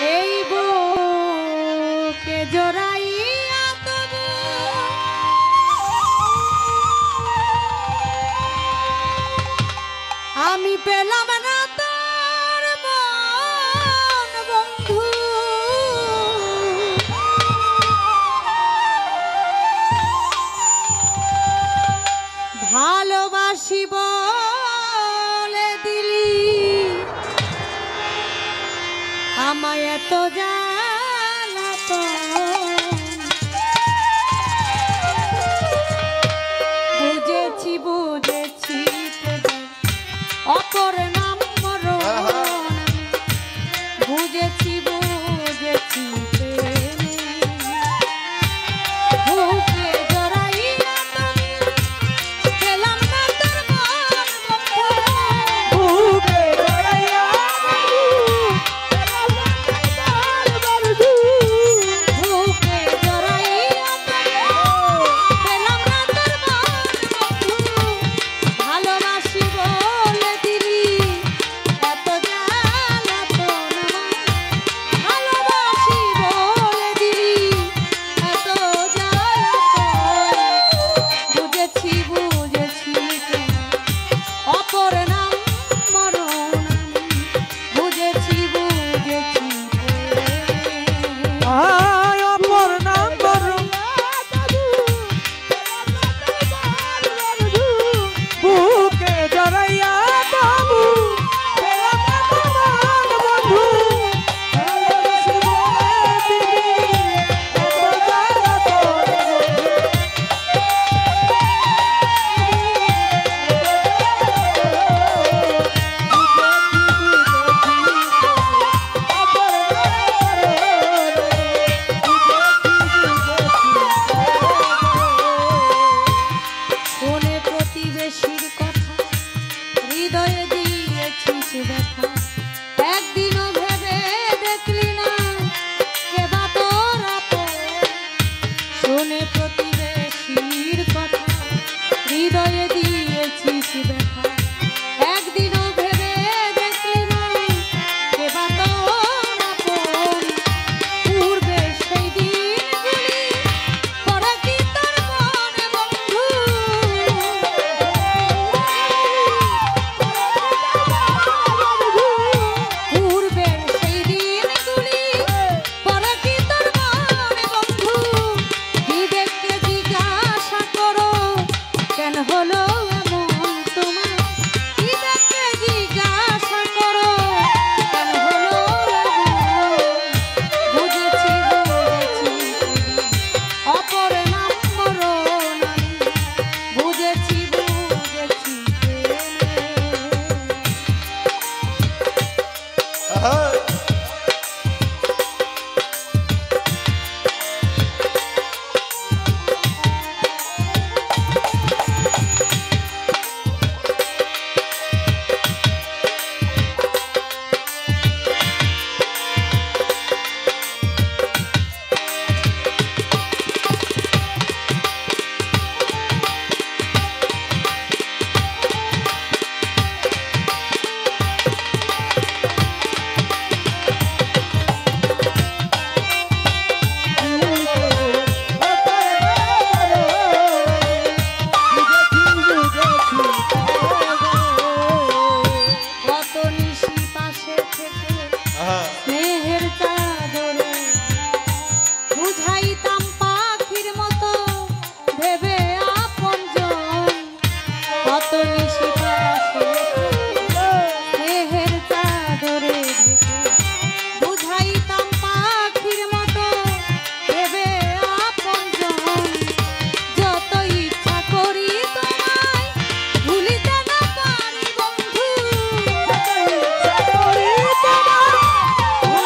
এই বুকে জড়াইয়া তবু আমি পেলাম না তোর মন বন্ধু। ভালোবাসি বলে দিলি আমায় এত বুঝেছি বুঝেছি অপর নাম মরণ বুঝেছি বুঝেছি একদিনও ভেবে দেখলি না কেবা তোর আপন শুনে প্রতিবেশীর কথা হৃদয়ে দিয়েছিস ব্যথা একদিনও ভেবে দেখলি না কেবা তোর আপন পূর্বে সেই দিনগুলি পরে কি তোর মনে বন্ধু হলো এমন তোমার বিবেককে জিজ্ঞাসা করো কেন হলো বুঝেছি বুঝেছি অপর নাম মরণ বুঝেছি বুঝেছি স্নেহের চাদরে বুঝাইতাম পাখির মতো ভেবে আপনজন কত নিশি পাশে স্নেহের চাদরে বুঝাইতাম পাখির মতো ভেবে আপনজন যত ইচ্ছা করি তোমায় ভুলিতে না পারি বন্ধু যত ইচ্ছা করি তোমায়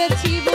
দিয়েছি